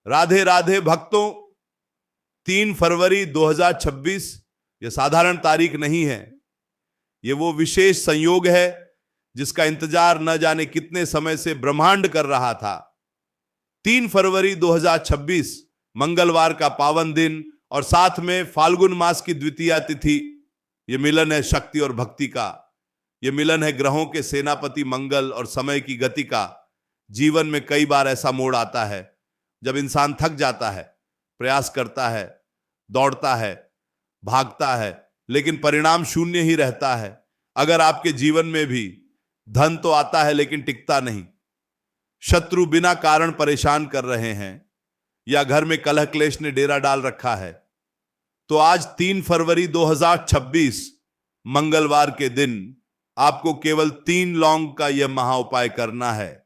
राधे राधे भक्तों, 3 फरवरी 2026 यह साधारण तारीख नहीं है। यह वो विशेष संयोग है जिसका इंतजार न जाने कितने समय से ब्रह्मांड कर रहा था। 3 फरवरी 2026 मंगलवार का पावन दिन और साथ में फाल्गुन मास की द्वितीया तिथि। यह मिलन है शक्ति और भक्ति का। यह मिलन है ग्रहों के सेनापति मंगल और समय की गति का। जीवन में कई बार ऐसा मोड़ आता है जब इंसान थक जाता है, प्रयास करता है, दौड़ता है, भागता है, लेकिन परिणाम शून्य ही रहता है। अगर आपके जीवन में भी धन तो आता है लेकिन टिकता नहीं, शत्रु बिना कारण परेशान कर रहे हैं, या घर में कलह क्लेश ने डेरा डाल रखा है, तो आज 3 फरवरी 2026 मंगलवार के दिन आपको केवल 3 लौंग का यह महा उपाय करना है।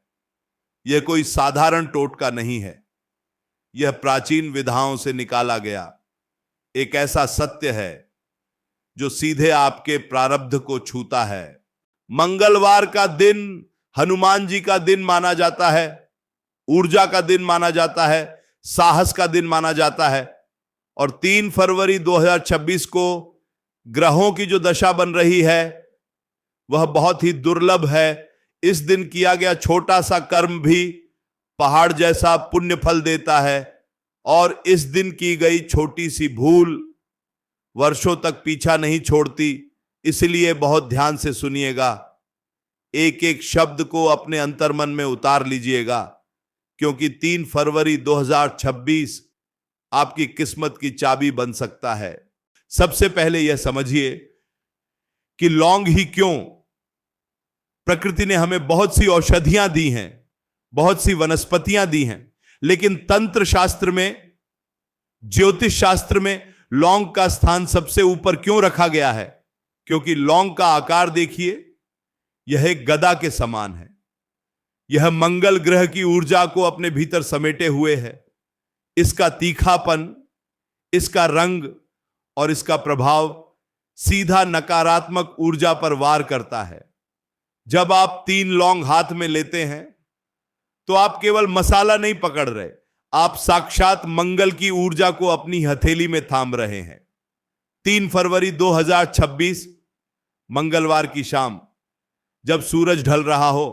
यह कोई साधारण टोटका नहीं है। यह प्राचीन विधाओं से निकाला गया एक ऐसा सत्य है जो सीधे आपके प्रारब्ध को छूता है। मंगलवार का दिन हनुमान जी का दिन माना जाता है, ऊर्जा का दिन माना जाता है, साहस का दिन माना जाता है। और 3 फरवरी 2026 को ग्रहों की जो दशा बन रही है वह बहुत ही दुर्लभ है। इस दिन किया गया छोटा सा कर्म भी पहाड़ जैसा पुण्य फल देता है, और इस दिन की गई छोटी सी भूल वर्षों तक पीछा नहीं छोड़ती। इसलिए बहुत ध्यान से सुनिएगा, एक एक शब्द को अपने अंतर्मन में उतार लीजिएगा, क्योंकि 3 फरवरी 2026 आपकी किस्मत की चाबी बन सकता है। सबसे पहले यह समझिए कि लौंग ही क्यों, प्रकृति ने हमें बहुत सी औषधियां दी हैं, बहुत सी वनस्पतियां दी हैं, लेकिन तंत्र शास्त्र में, ज्योतिष शास्त्र में लौंग का स्थान सबसे ऊपर क्यों रखा गया है? क्योंकि लौंग का आकार देखिए, यह एक गदा के समान है। यह मंगल ग्रह की ऊर्जा को अपने भीतर समेटे हुए है। इसका तीखापन, इसका रंग और इसका प्रभाव सीधा नकारात्मक ऊर्जा पर वार करता है। जब आप 3 लौंग हाथ में लेते हैं तो आप केवल मसाला नहीं पकड़ रहे, आप साक्षात मंगल की ऊर्जा को अपनी हथेली में थाम रहे हैं। 3 फरवरी 2026 मंगलवार की शाम, जब सूरज ढल रहा हो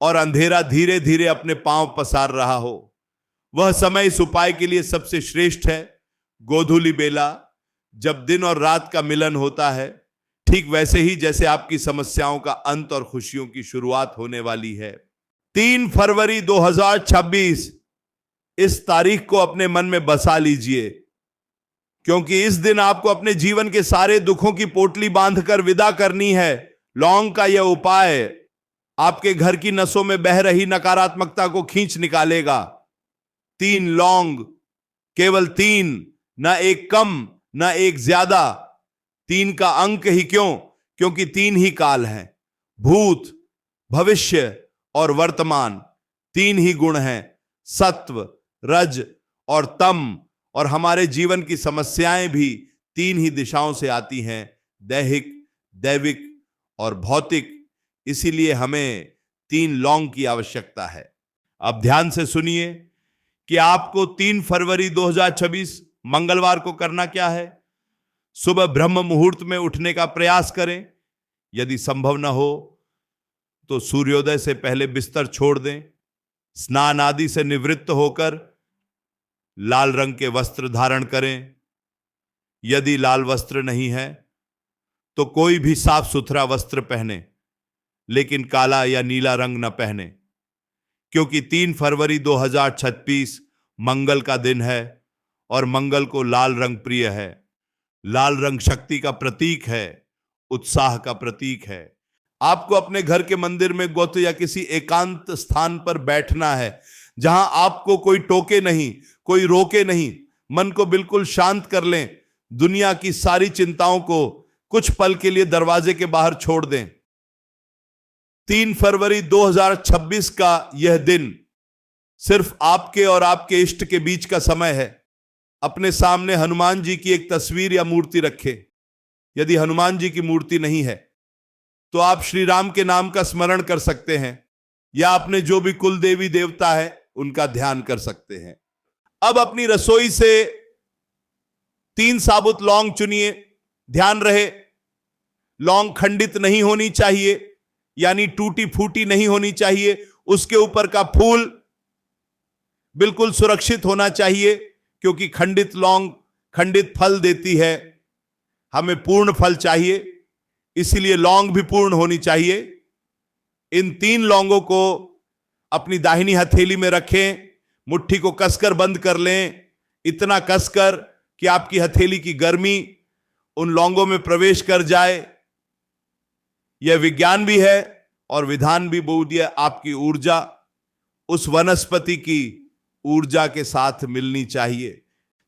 और अंधेरा धीरे धीरे अपने पांव पसार रहा हो, वह समय इस उपाय के लिए सबसे श्रेष्ठ है। गोधूली बेला, जब दिन और रात का मिलन होता है, ठीक वैसे ही जैसे आपकी समस्याओं का अंत और खुशियों की शुरुआत होने वाली है। 3 फरवरी 2026 इस तारीख को अपने मन में बसा लीजिए, क्योंकि इस दिन आपको अपने जीवन के सारे दुखों की पोटली बांधकर विदा करनी है। लौंग का यह उपाय आपके घर की नसों में बह रही नकारात्मकता को खींच निकालेगा। 3 लौंग, केवल 3, ना एक कम ना एक ज्यादा। 3 का अंक ही क्यों? क्योंकि 3 ही काल हैं, भूत, भविष्य और वर्तमान। 3 ही गुण हैं, सत्व, रज और तम। और हमारे जीवन की समस्याएं भी 3 ही दिशाओं से आती हैं, दैहिक, दैविक और भौतिक। इसीलिए हमें 3 लौंग की आवश्यकता है। अब ध्यान से सुनिए कि आपको 3 फरवरी 2026 मंगलवार को करना क्या है। सुबह ब्रह्म मुहूर्त में उठने का प्रयास करें। यदि संभव न हो तो सूर्योदय से पहले बिस्तर छोड़ दें। स्नान आदि से निवृत्त होकर लाल रंग के वस्त्र धारण करें। यदि लाल वस्त्र नहीं है तो कोई भी साफ सुथरा वस्त्र पहने, लेकिन काला या नीला रंग न पहने, क्योंकि 3 फरवरी 2026 मंगल का दिन है और मंगल को लाल रंग प्रिय है। लाल रंग शक्ति का प्रतीक है, उत्साह का प्रतीक है। आपको अपने घर के मंदिर में गौत या किसी एकांत स्थान पर बैठना है, जहां आपको कोई टोके नहीं, कोई रोके नहीं। मन को बिल्कुल शांत कर लें। दुनिया की सारी चिंताओं को कुछ पल के लिए दरवाजे के बाहर छोड़ दें। 3 फरवरी 2026 का यह दिन सिर्फ आपके और आपके इष्ट के बीच का समय है। अपने सामने हनुमान जी की एक तस्वीर या मूर्ति रखें। यदि हनुमान जी की मूर्ति नहीं है तो आप श्री राम के नाम का स्मरण कर सकते हैं, या अपने जो भी कुल देवी देवता है उनका ध्यान कर सकते हैं। अब अपनी रसोई से 3 साबुत लौंग चुनिए। ध्यान रहे, लौंग खंडित नहीं होनी चाहिए, यानी टूटी फूटी नहीं होनी चाहिए। उसके ऊपर का फूल बिल्कुल सुरक्षित होना चाहिए, क्योंकि खंडित लौंग खंडित फल देती है। हमें पूर्ण फल चाहिए, इसीलिए लौंग भी पूर्ण होनी चाहिए। इन 3 लौंगों को अपनी दाहिनी हथेली में रखें, मुट्ठी को कसकर बंद कर लें, इतना कसकर कि आपकी हथेली की गर्मी उन लौंगों में प्रवेश कर जाए। यह विज्ञान भी है और विधान भी बोल दिया। आपकी ऊर्जा उस वनस्पति की ऊर्जा के साथ मिलनी चाहिए।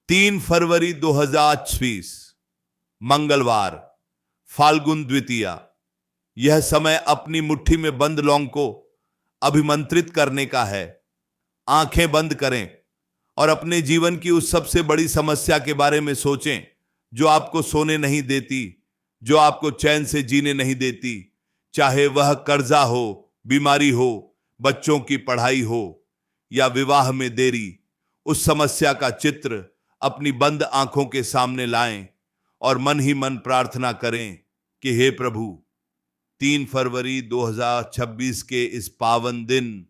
3 फरवरी 2026 मंगलवार, फाल्गुन द्वितीया। यह समय अपनी मुट्ठी में बंद लौंग को अभिमंत्रित करने का है। आंखें बंद करें और अपने जीवन की उस सबसे बड़ी समस्या के बारे में सोचें जो आपको सोने नहीं देती, जो आपको चैन से जीने नहीं देती। चाहे वह कर्जा हो, बीमारी हो, बच्चों की पढ़ाई हो या विवाह में देरी, उस समस्या का चित्र अपनी बंद आंखों के सामने लाएं और मन ही मन प्रार्थना करें कि हे प्रभु, 3 फरवरी 2026 के इस पावन दिन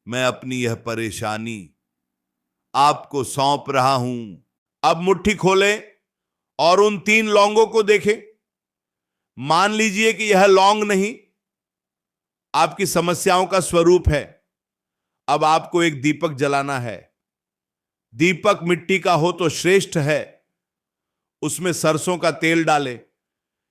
मैं अपनी यह परेशानी आपको सौंप रहा हूं। अब मुट्ठी खोलें और उन 3 लौंगों को देखें। मान लीजिए कि यह लौंग नहीं, आपकी समस्याओं का स्वरूप है। अब आपको एक दीपक जलाना है। दीपक मिट्टी का हो तो श्रेष्ठ है। उसमें सरसों का तेल डालें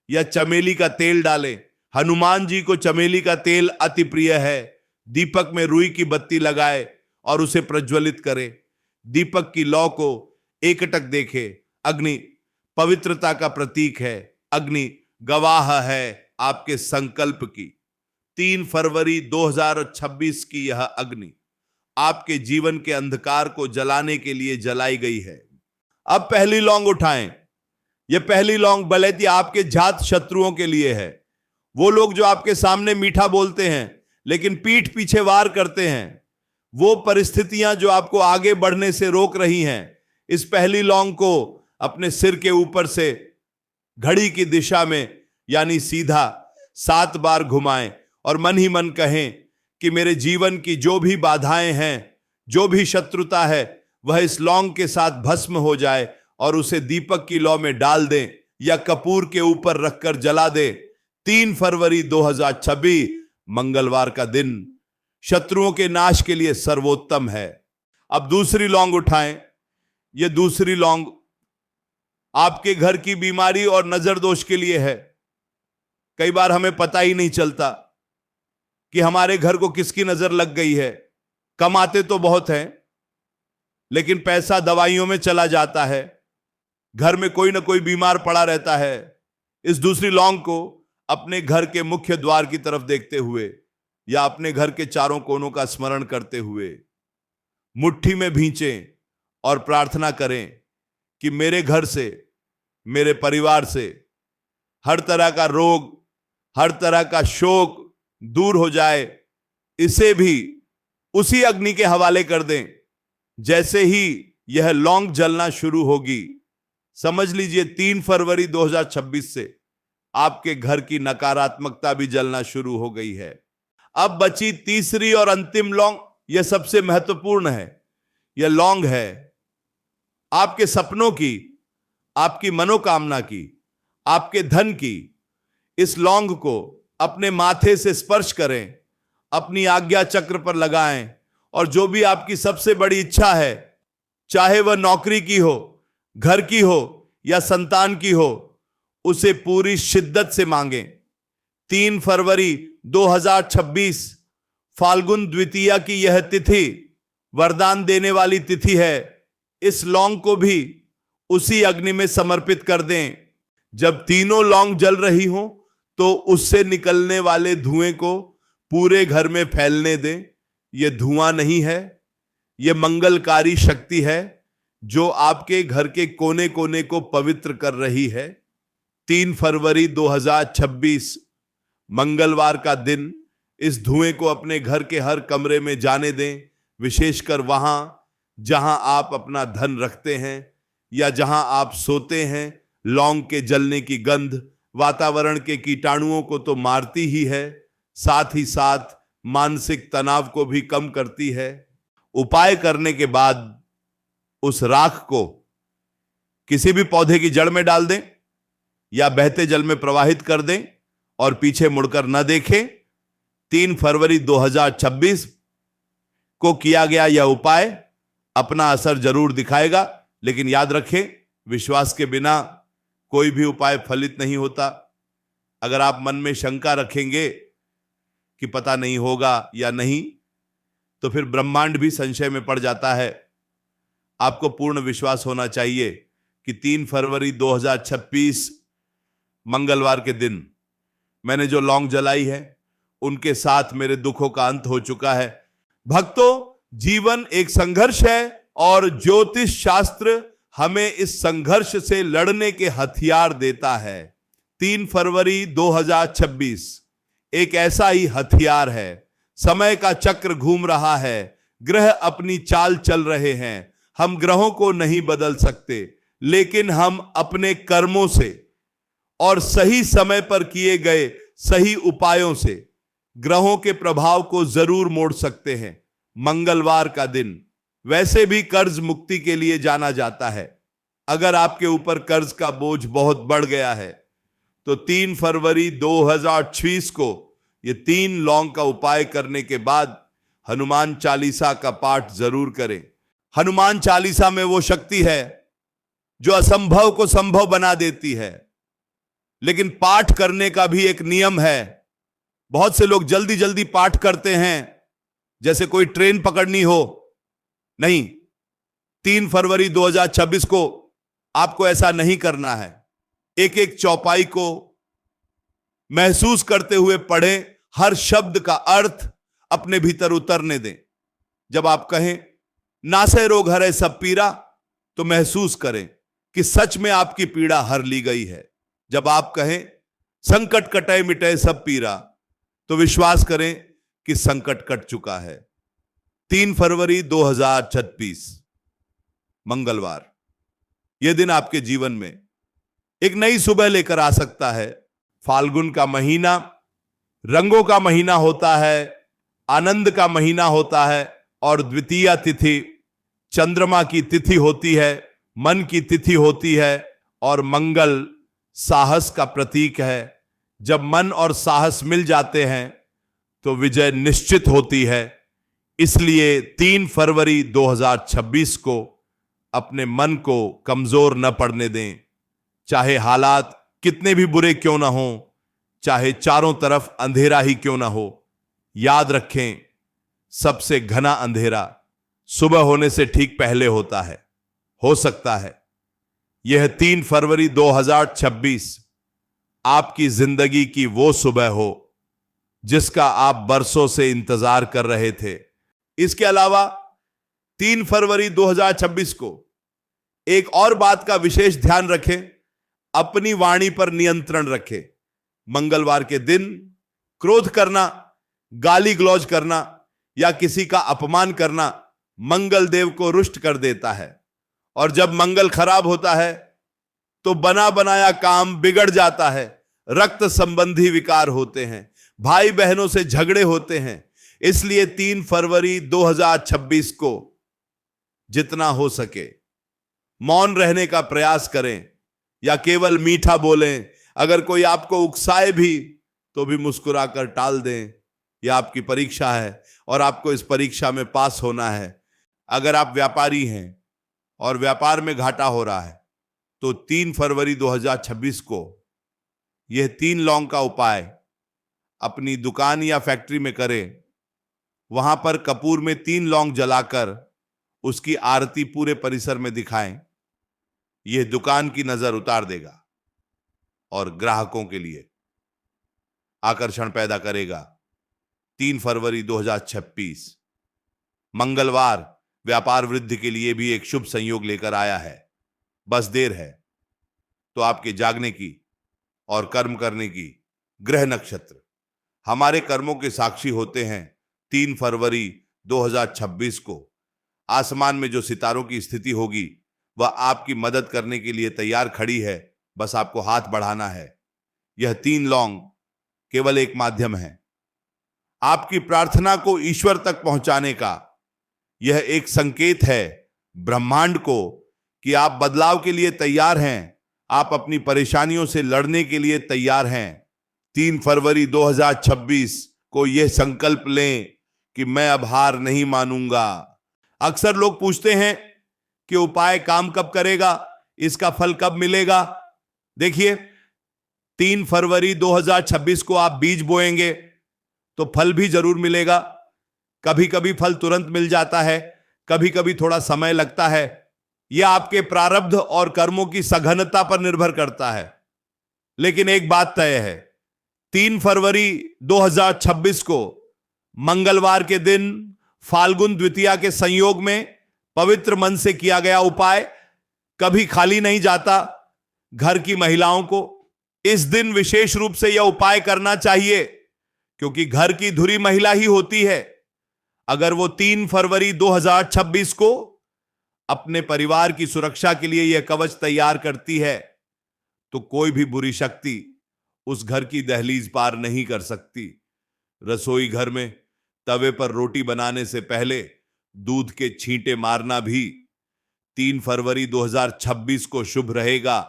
या चमेली का तेल डालें। हनुमान जी को चमेली का तेल अति प्रिय है। दीपक में रुई की बत्ती लगाए और उसे प्रज्वलित करें। दीपक की लौ को एकटक देखे। अग्नि पवित्रता का प्रतीक है। अग्नि गवाह है आपके संकल्प की। 3 फरवरी 2026 की यह अग्नि आपके जीवन के अंधकार को जलाने के लिए जलाई गई है। अब पहली लौंग उठाएं। यह पहली लौंग बलैती आपके जात शत्रुओं के लिए है। वो लोग जो आपके सामने मीठा बोलते हैं लेकिन पीठ पीछे वार करते हैं, वो परिस्थितियां जो आपको आगे बढ़ने से रोक रही हैं, इस पहली लौंग को अपने सिर के ऊपर से घड़ी की दिशा में यानी सीधा 7 बार घुमाएं और मन ही मन कहें कि मेरे जीवन की जो भी बाधाएं हैं, जो भी शत्रुता है, वह इस लौंग के साथ भस्म हो जाए और उसे दीपक की लौ में डाल दें या कपूर के ऊपर रखकर जला दें। 3 फरवरी 2026 मंगलवार का दिन शत्रुओं के नाश के लिए सर्वोत्तम है। अब दूसरी लौंग उठाएं। यह दूसरी लौंग आपके घर की बीमारी और नजर दोष के लिए है। कई बार हमें पता ही नहीं चलता कि हमारे घर को किसकी नजर लग गई है। कमाते तो बहुत हैं, लेकिन पैसा दवाइयों में चला जाता है। घर में कोई ना कोई बीमार पड़ा रहता है। इस दूसरी लौंग को अपने घर के मुख्य द्वार की तरफ देखते हुए या अपने घर के चारों कोनों का स्मरण करते हुए मुट्ठी में भींचें और प्रार्थना करें कि मेरे घर से, मेरे परिवार से हर तरह का रोग, हर तरह का शोक दूर हो जाए। इसे भी उसी अग्नि के हवाले कर दें। जैसे ही यह लौंग जलना शुरू होगी, समझ लीजिए 3 फरवरी 2026 से आपके घर की नकारात्मकता भी जलना शुरू हो गई है। अब बची तीसरी और अंतिम लौंग। यह सबसे महत्वपूर्ण है। यह लौंग है आपके सपनों की, आपकी मनोकामना की, आपके धन की। इस लौंग को अपने माथे से स्पर्श करें, अपनी आज्ञा चक्र पर लगाएं और जो भी आपकी सबसे बड़ी इच्छा है, चाहे वह नौकरी की हो, घर की हो या संतान की हो, उसे पूरी शिद्दत से मांगें। 3 फरवरी 2026 फाल्गुन द्वितीया की यह तिथि वरदान देने वाली तिथि है। इस लौंग को भी उसी अग्नि में समर्पित कर दें। जब तीनों लौंग जल रही हो तो उससे निकलने वाले धुएं को पूरे घर में फैलने दें। यह धुआं नहीं है, यह मंगलकारी शक्ति है जो आपके घर के कोने कोने को पवित्र कर रही है। 3 फरवरी 2026 मंगलवार का दिन, इस धुएं को अपने घर के हर कमरे में जाने दें, विशेषकर वहां जहां आप अपना धन रखते हैं या जहां आप सोते हैं, लौंग के जलने की गंध वातावरण के कीटाणुओं को तो मारती ही है, साथ ही साथ मानसिक तनाव को भी कम करती है। उपाय करने के बाद उस राख को किसी भी पौधे की जड़ में डाल दें या बहते जल में प्रवाहित कर दें और पीछे मुड़कर न देखें। 3 फरवरी 2026 को किया गया यह उपाय अपना असर जरूर दिखाएगा, लेकिन याद रखें, विश्वास के बिना कोई भी उपाय फलित नहीं होता। अगर आप मन में शंका रखेंगे कि पता नहीं होगा या नहीं, तो फिर ब्रह्मांड भी संशय में पड़ जाता है। आपको पूर्ण विश्वास होना चाहिए कि 3 फरवरी 2026 मंगलवार के दिन मैंने जो लौंग जलाई है, उनके साथ मेरे दुखों का अंत हो चुका है। भक्तों, जीवन एक संघर्ष है और ज्योतिष शास्त्र हमें इस संघर्ष से लड़ने के हथियार देता है। 3 फरवरी 2026 एक ऐसा ही हथियार है। समय का चक्र घूम रहा है, ग्रह अपनी चाल चल रहे हैं। हम ग्रहों को नहीं बदल सकते, लेकिन हम अपने कर्मों से और सही समय पर किए गए सही उपायों से ग्रहों के प्रभाव को जरूर मोड़ सकते हैं। मंगलवार का दिन वैसे भी कर्ज मुक्ति के लिए जाना जाता है। अगर आपके ऊपर कर्ज का बोझ बहुत बढ़ गया है, तो 3 फरवरी 2026 को ये 3 लौंग का उपाय करने के बाद हनुमान चालीसा का पाठ जरूर करें। हनुमान चालीसा में वो शक्ति है जो असंभव को संभव बना देती है, लेकिन पाठ करने का भी एक नियम है। बहुत से लोग जल्दी जल्दी पाठ करते हैं, जैसे कोई ट्रेन पकड़नी हो। नहीं, 3 फरवरी 2026 को आपको ऐसा नहीं करना है। एक एक चौपाई को महसूस करते हुए पढ़ें, हर शब्द का अर्थ अपने भीतर उतरने दें। जब आप कहें नासै रोग हरै सब पीरा, तो महसूस करें कि सच में आपकी पीड़ा हर ली गई है। जब आप कहें संकट कटै मिटै सब पीरा, तो विश्वास करें कि संकट कट चुका है। 3 फरवरी 2026 मंगलवार, यह दिन आपके जीवन में एक नई सुबह लेकर आ सकता है। फाल्गुन का महीना रंगों का महीना होता है, आनंद का महीना होता है, और द्वितीया तिथि चंद्रमा की तिथि होती है, मन की तिथि होती है, और मंगल साहस का प्रतीक है। जब मन और साहस मिल जाते हैं तो विजय निश्चित होती है। इसलिए 3 फरवरी 2026 को अपने मन को कमजोर न पड़ने दें। चाहे हालात कितने भी बुरे क्यों ना हो, चाहे चारों तरफ अंधेरा ही क्यों ना हो, याद रखें, सबसे घना अंधेरा सुबह होने से ठीक पहले होता है। हो सकता है यह 3 फरवरी 2026 आपकी जिंदगी की वो सुबह हो जिसका आप बरसों से इंतजार कर रहे थे। इसके अलावा 3 फरवरी 2026 को एक और बात का विशेष ध्यान रखें, अपनी वाणी पर नियंत्रण रखें। मंगलवार के दिन क्रोध करना, गाली गलौज करना या किसी का अपमान करना मंगल देव को रुष्ट कर देता है, और जब मंगल खराब होता है तो बना बनाया काम बिगड़ जाता है। रक्त संबंधी विकार होते हैं, भाई बहनों से झगड़े होते हैं। इसलिए 3 फरवरी 2026 को जितना हो सके मौन रहने का प्रयास करें या केवल मीठा बोलें। अगर कोई आपको उकसाए भी तो भी मुस्कुराकर टाल दें। यह आपकी परीक्षा है और आपको इस परीक्षा में पास होना है। अगर आप व्यापारी हैं और व्यापार में घाटा हो रहा है तो 3 फरवरी 2026 को यह 3 लौंग का उपाय अपनी दुकान या फैक्ट्री में करें। वहां पर कपूर में 3 लौंग जलाकर उसकी आरती पूरे परिसर में दिखाएं। यह दुकान की नजर उतार देगा और ग्राहकों के लिए आकर्षण पैदा करेगा। 3 फरवरी 2026 मंगलवार व्यापार वृद्धि के लिए भी एक शुभ संयोग लेकर आया है। बस देर है तो आपके जागने की और कर्म करने की। ग्रह नक्षत्र हमारे कर्मों के साक्षी होते हैं। 3 फरवरी 2026 को आसमान में जो सितारों की स्थिति होगी वह आपकी मदद करने के लिए तैयार खड़ी है, बस आपको हाथ बढ़ाना है। यह 3 लौंग केवल एक माध्यम है आपकी प्रार्थना को ईश्वर तक पहुंचाने का। यह एक संकेत है ब्रह्मांड को कि आप बदलाव के लिए तैयार हैं, आप अपनी परेशानियों से लड़ने के लिए तैयार हैं। 3 फरवरी 2026 को यह संकल्प लें कि मैं अब हार नहीं मानूंगा। अक्सर लोग पूछते हैं कि उपाय काम कब करेगा, इसका फल कब मिलेगा। देखिए, 3 फरवरी 2026 को आप बीज बोएंगे तो फल भी जरूर मिलेगा। कभी कभी फल तुरंत मिल जाता है, कभी कभी थोड़ा समय लगता है। यह आपके प्रारब्ध और कर्मों की सघनता पर निर्भर करता है। लेकिन एक बात तय है, 3 फरवरी 2026 को मंगलवार के दिन फाल्गुन द्वितीया के संयोग में पवित्र मन से किया गया उपाय कभी खाली नहीं जाता। घर की महिलाओं को इस दिन विशेष रूप से यह उपाय करना चाहिए, क्योंकि घर की धुरी महिला ही होती है। अगर वो 3 फरवरी 2026 को अपने परिवार की सुरक्षा के लिए यह कवच तैयार करती है तो कोई भी बुरी शक्ति उस घर की दहलीज पार नहीं कर सकती। रसोई घर में तवे पर रोटी बनाने से पहले दूध के छींटे मारना भी 3 फरवरी 2026 को शुभ रहेगा।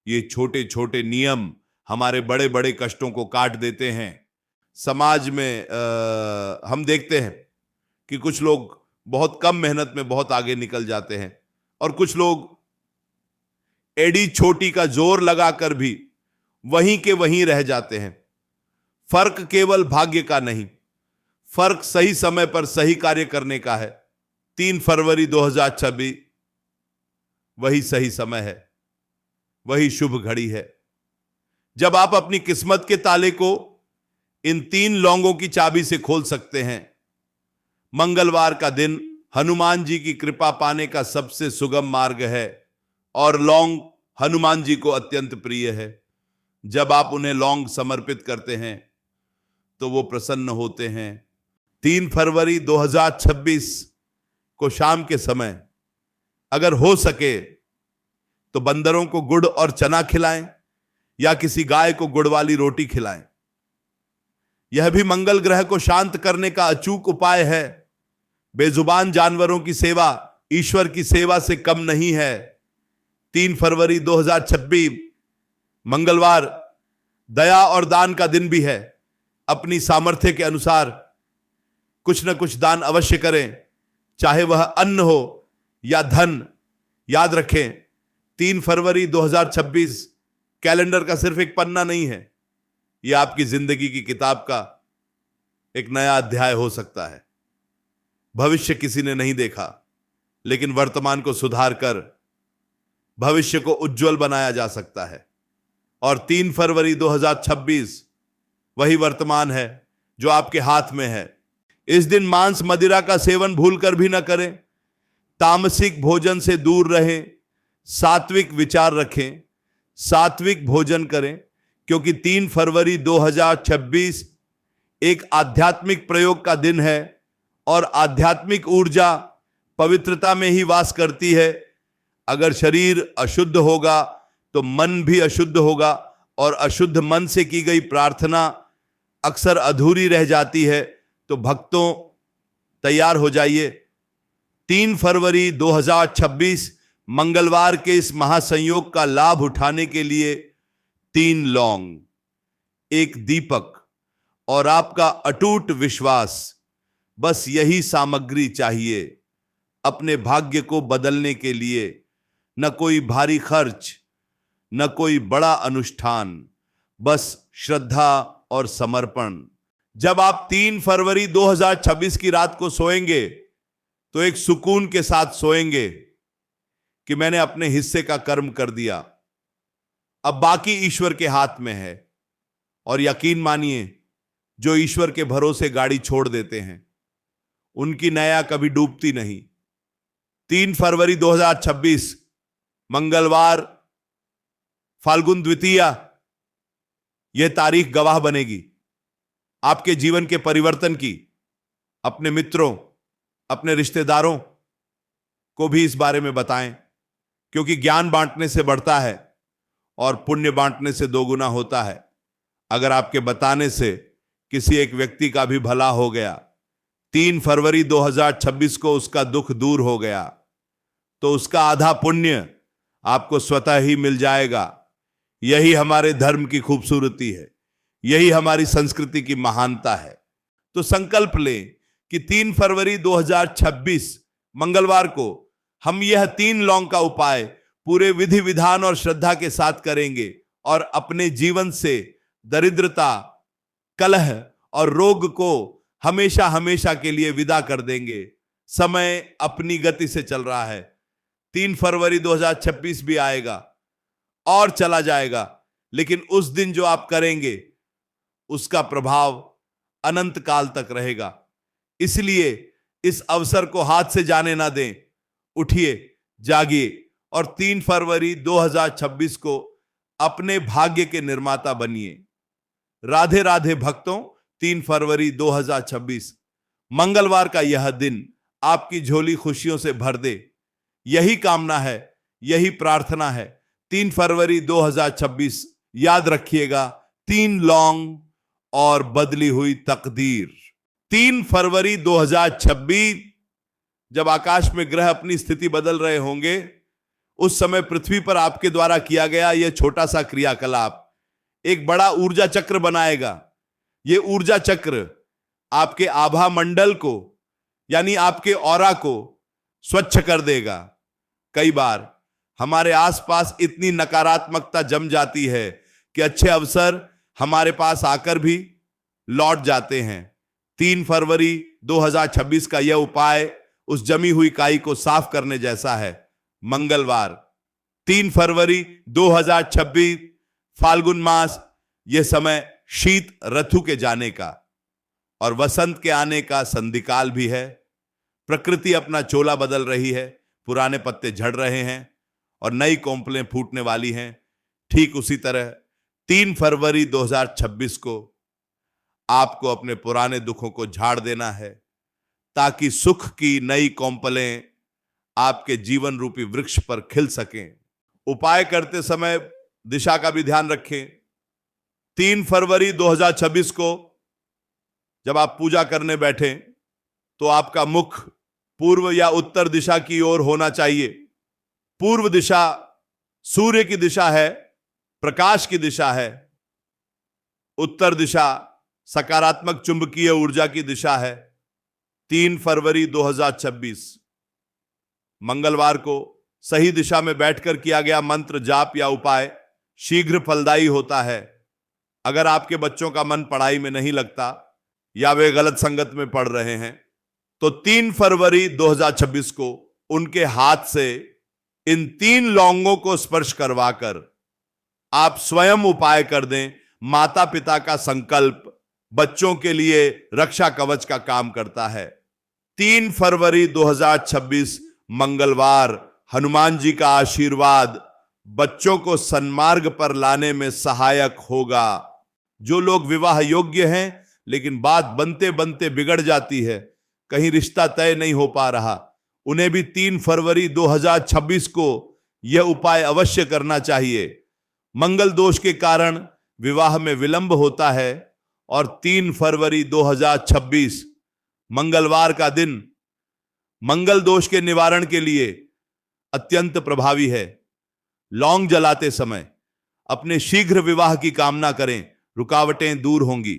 ये छोटे छोटे नियम हमारे बड़े बड़े कष्टों को काट देते हैं। समाज में हम देखते हैं कि कुछ लोग बहुत कम मेहनत में बहुत आगे निकल जाते हैं और कुछ लोग एड़ी छोटी का जोर लगाकर भी वहीं के वहीं रह जाते हैं। फर्क केवल भाग्य का नहीं, फर्क सही समय पर सही कार्य करने का है। 3 फरवरी 2026 वही सही समय है, वही शुभ घड़ी है जब आप अपनी किस्मत के ताले को इन 3 लौंगों की चाबी से खोल सकते हैं। मंगलवार का दिन हनुमान जी की कृपा पाने का सबसे सुगम मार्ग है और लौंग हनुमान जी को अत्यंत प्रिय है। जब आप उन्हें लौंग समर्पित करते हैं तो वो प्रसन्न होते हैं। 3 फरवरी 2026 को शाम के समय अगर हो सके तो बंदरों को गुड़ और चना खिलाएं या किसी गाय को गुड़ वाली रोटी खिलाएं। यह भी मंगल ग्रह को शांत करने का अचूक उपाय है। बेजुबान जानवरों की सेवा ईश्वर की सेवा से कम नहीं है। 3 फरवरी 2026 मंगलवार दया और दान का दिन भी है। अपनी सामर्थ्य के अनुसार कुछ न कुछ दान अवश्य करें, चाहे वह अन्न हो या धन। याद रखें, 3 फरवरी 2026 कैलेंडर का सिर्फ एक पन्ना नहीं है, यह आपकी जिंदगी की किताब का एक नया अध्याय हो सकता है। भविष्य किसी ने नहीं देखा, लेकिन वर्तमान को सुधार कर भविष्य को उज्जवल बनाया जा सकता है। और 3 फरवरी 2026 वही वर्तमान है जो आपके हाथ में है। इस दिन मांस मदिरा का सेवन भूलकर भी न करें। तामसिक भोजन से दूर रहें, सात्विक विचार रखें, सात्विक भोजन करें, क्योंकि 3 फरवरी 2026 एक आध्यात्मिक प्रयोग का दिन है और आध्यात्मिक ऊर्जा पवित्रता में ही वास करती है। अगर शरीर अशुद्ध होगा तो मन भी अशुद्ध होगा और अशुद्ध मन से की गई प्रार्थना अक्सर अधूरी रह जाती है। तो भक्तों, तैयार हो जाइए। 3 फरवरी 2026 मंगलवार के इस महासंयोग का लाभ उठाने के लिए 3 लौंग, एक दीपक और आपका अटूट विश्वास, बस यही सामग्री चाहिए अपने भाग्य को बदलने के लिए। न कोई भारी खर्च, न कोई बड़ा अनुष्ठान, बस श्रद्धा और समर्पण। जब आप 3 फरवरी 2026 की रात को सोएंगे तो एक सुकून के साथ सोएंगे कि मैंने अपने हिस्से का कर्म कर दिया, अब बाकी ईश्वर के हाथ में है। और यकीन मानिए, जो ईश्वर के भरोसे गाड़ी छोड़ देते हैं उनकी नैया कभी डूबती नहीं। 3 फरवरी 2026 मंगलवार, फाल्गुन द्वितीया, यह तारीख गवाह बनेगी आपके जीवन के परिवर्तन की। अपने मित्रों, अपने रिश्तेदारों, को भी इस बारे में बताएं, क्योंकि ज्ञान बांटने से बढ़ता है और पुण्य बांटने से दोगुना होता है। अगर आपके बताने से किसी एक व्यक्ति का भी भला हो गया, 3 फरवरी 2026 को उसका दुख दूर हो गया, तो उसका आधा पुण्य आपको स्वतः ही मिल जाएगा। यही हमारे धर्म की खूबसूरती है, यही हमारी संस्कृति की महानता है। तो संकल्प लें कि 3 फरवरी 2026 मंगलवार को हम यह 3 लौंग का उपाय पूरे विधि विधान और श्रद्धा के साथ करेंगे और अपने जीवन से दरिद्रता, कलह और रोग को हमेशा हमेशा के लिए विदा कर देंगे। समय अपनी गति से चल रहा है। 3 फरवरी 2026 भी आएगा और चला जाएगा, लेकिन उस दिन जो आप करेंगे उसका प्रभाव अनंत काल तक रहेगा। इसलिए इस अवसर को हाथ से जाने ना दें। उठिए, जागिए और 3 फरवरी 2026 को अपने भाग्य के निर्माता बनिए। राधे राधे भक्तों। 3 फरवरी 2026 मंगलवार का यह दिन आपकी झोली खुशियों से भर दे, यही कामना है, यही प्रार्थना है। 3 फरवरी 2026 याद रखिएगा, 3 लौंग और बदली हुई तकदीर। 3 फरवरी 2026 जब आकाश में ग्रह अपनी स्थिति बदल रहे होंगे, उस समय पृथ्वी पर आपके द्वारा किया गया यह छोटा सा क्रियाकलाप एक बड़ा ऊर्जा चक्र बनाएगा। यह ऊर्जा चक्र आपके आभा मंडल को, यानी आपके ऑरा को स्वच्छ कर देगा। कई बार हमारे आसपास इतनी नकारात्मकता जम जाती है कि अच्छे अवसर हमारे पास आकर भी लौट जाते हैं। 3 फरवरी 2026 का यह उपाय उस जमी हुई काई को साफ करने जैसा है। मंगलवार 3 फरवरी 2026 फाल्गुन मास, यह समय शीत ऋतु के जाने का और वसंत के आने का संधिकाल भी है। प्रकृति अपना चोला बदल रही है, पुराने पत्ते झड़ रहे हैं और नई कोंपलें फूटने वाली हैं। ठीक उसी तरह 3 फरवरी 2026 को आपको अपने पुराने दुखों को झाड़ देना है, ताकि सुख की नई कोंपलें आपके जीवन रूपी वृक्ष पर खिल सकें। उपाय करते समय दिशा का भी ध्यान रखें। 3 फरवरी 2026 को जब आप पूजा करने बैठें तो आपका मुख पूर्व या उत्तर दिशा की ओर होना चाहिए। पूर्व दिशा सूर्य की दिशा है, प्रकाश की दिशा है। उत्तर दिशा सकारात्मक चुंबकीय ऊर्जा की दिशा है। 3 फरवरी 2026 मंगलवार को सही दिशा में बैठकर किया गया मंत्र जाप या उपाय शीघ्र फलदायी होता है। अगर आपके बच्चों का मन पढ़ाई में नहीं लगता या वे गलत संगत में पढ़ रहे हैं, तो 3 फरवरी 2026 को उनके हाथ से इन 3 लौंगों को स्पर्श करवाकर आप स्वयं उपाय कर दें। माता पिता का संकल्प बच्चों के लिए रक्षा कवच का काम करता है। 3 फरवरी 2026 मंगलवार, हनुमान जी का आशीर्वाद बच्चों को सन्मार्ग पर लाने में सहायक होगा। जो लोग विवाह योग्य हैं लेकिन बात बनते बनते बिगड़ जाती है, कहीं रिश्ता तय नहीं हो पा रहा, उन्हें भी 3 फरवरी 2026 को यह उपाय अवश्य करना चाहिए। मंगल दोष के कारण विवाह में विलंब होता है और 3 फरवरी 2026 मंगलवार का दिन मंगल दोष के निवारण के लिए अत्यंत प्रभावी है। लौंग जलाते समय अपने शीघ्र विवाह की कामना करें, रुकावटें दूर होंगी।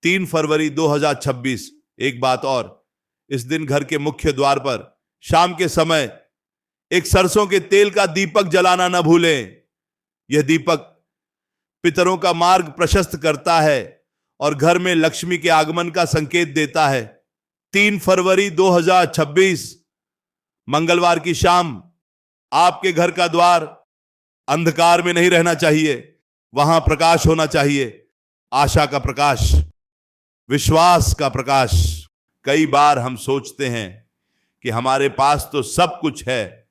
3 फरवरी 2026 एक बात और, इस दिन घर के मुख्य द्वार पर शाम के समय एक सरसों के तेल का दीपक जलाना न भूलें। यह दीपक पितरों का मार्ग प्रशस्त करता है और घर में लक्ष्मी के आगमन का संकेत देता है। 3 फरवरी 2026 मंगलवार की शाम आपके घर का द्वार अंधकार में नहीं रहना चाहिए, वहां प्रकाश होना चाहिए। आशा का प्रकाश, विश्वास का प्रकाश। कई बार हम सोचते हैं कि हमारे पास तो सब कुछ है,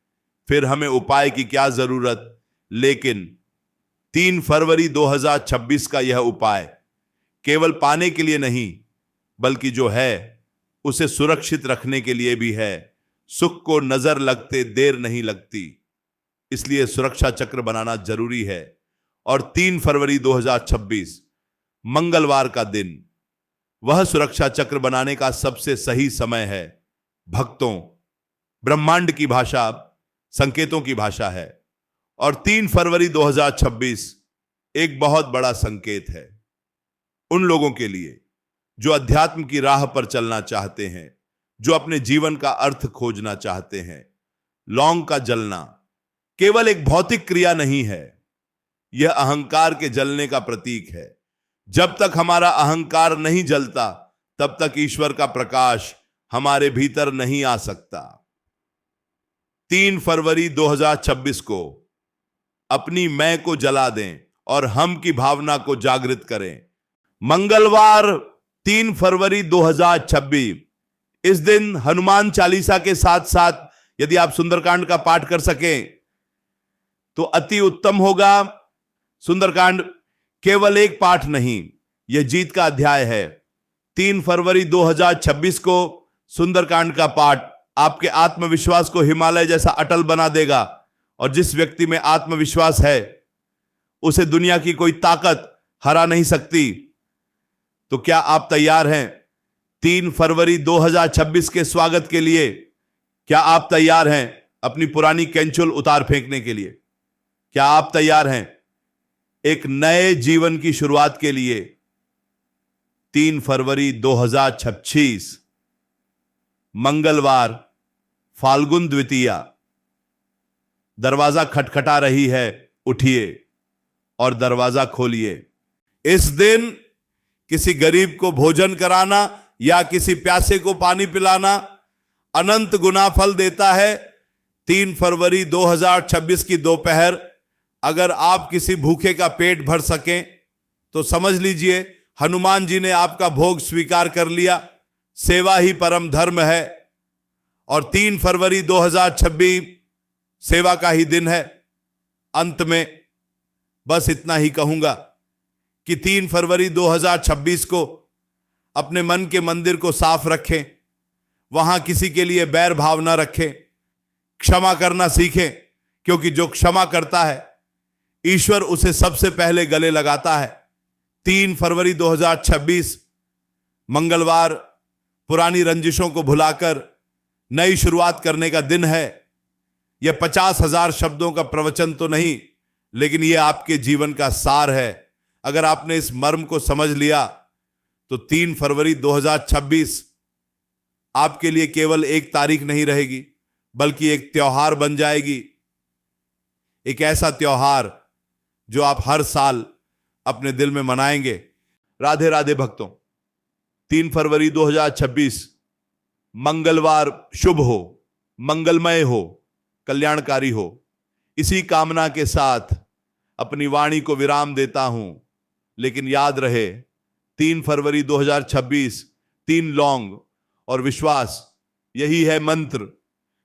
फिर हमें उपाय की क्या जरूरत। लेकिन 3 फरवरी 2026 का यह उपाय केवल पाने के लिए नहीं, बल्कि जो है उसे सुरक्षित रखने के लिए भी है। सुख को नजर लगते देर नहीं लगती, इसलिए सुरक्षा चक्र बनाना जरूरी है। और 3 फरवरी 2026 मंगलवार का दिन वह सुरक्षा चक्र बनाने का सबसे सही समय है। भक्तों, ब्रह्मांड की भाषा संकेतों की भाषा है और 3 फरवरी 2026 एक बहुत बड़ा संकेत है उन लोगों के लिए जो अध्यात्म की राह पर चलना चाहते हैं, जो अपने जीवन का अर्थ खोजना चाहते हैं। लौंग का जलना केवल एक भौतिक क्रिया नहीं है, यह अहंकार के जलने का प्रतीक है। जब तक हमारा अहंकार नहीं जलता तब तक ईश्वर का प्रकाश हमारे भीतर नहीं आ सकता। 3 फरवरी 2026 को अपनी मैं को जला दें और हम की भावना को जागृत करें। मंगलवार 3 फरवरी 2026 इस दिन हनुमान चालीसा के साथ साथ यदि आप सुंदरकांड का पाठ कर सकें तो अति उत्तम होगा। सुंदरकांड केवल एक पाठ नहीं, यह जीत का अध्याय है। 3 फरवरी 2026 को सुंदरकांड का पाठ आपके आत्मविश्वास को हिमालय जैसा अटल बना देगा और जिस व्यक्ति में आत्मविश्वास है उसे दुनिया की कोई ताकत हरा नहीं सकती। तो क्या आप तैयार हैं 3 फरवरी 2026 के स्वागत के लिए? क्या आप तैयार हैं अपनी पुरानी कैंचुल उतार फेंकने के लिए? क्या आप तैयार हैं एक नए जीवन की शुरुआत के लिए? 3 फरवरी 2026 मंगलवार, फाल्गुन द्वितीया, दरवाजा खटखटा रही है, उठिए और दरवाजा खोलिए। इस दिन किसी गरीब को भोजन कराना या किसी प्यासे को पानी पिलाना अनंत गुना फल देता है। 3 फरवरी 2026 की दोपहर अगर आप किसी भूखे का पेट भर सकें तो समझ लीजिए हनुमान जी ने आपका भोग स्वीकार कर लिया। सेवा ही परम धर्म है और 3 फरवरी 2026 सेवा का ही दिन है। अंत में बस इतना ही कहूंगा कि 3 फरवरी 2026 को अपने मन के मंदिर को साफ रखें, वहां किसी के लिए बैर भाव न रखें, क्षमा करना सीखें, क्योंकि जो क्षमा करता है ईश्वर उसे सबसे पहले गले लगाता है। 3 फरवरी 2026 मंगलवार पुरानी रंजिशों को भुलाकर नई शुरुआत करने का दिन है। यह 50,000 शब्दों का प्रवचन तो नहीं, लेकिन यह आपके जीवन का सार है। अगर आपने इस मर्म को समझ लिया तो 3 फरवरी 2026 आपके लिए केवल एक तारीख नहीं रहेगी, बल्कि एक त्योहार बन जाएगी। एक ऐसा त्योहार जो आप हर साल अपने दिल में मनाएंगे। राधे राधे भक्तों, 3 फरवरी 2026 मंगलवार शुभ हो, मंगलमय हो, कल्याणकारी हो। इसी कामना के साथ अपनी वाणी को विराम देता हूं। लेकिन याद रहे 3 फरवरी 2026 3 लौंग और विश्वास, यही है मंत्र,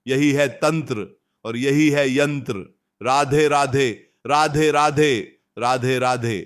यही है तंत्र और यही है यंत्र। राधे राधे, राधे राधे, राधे राधे।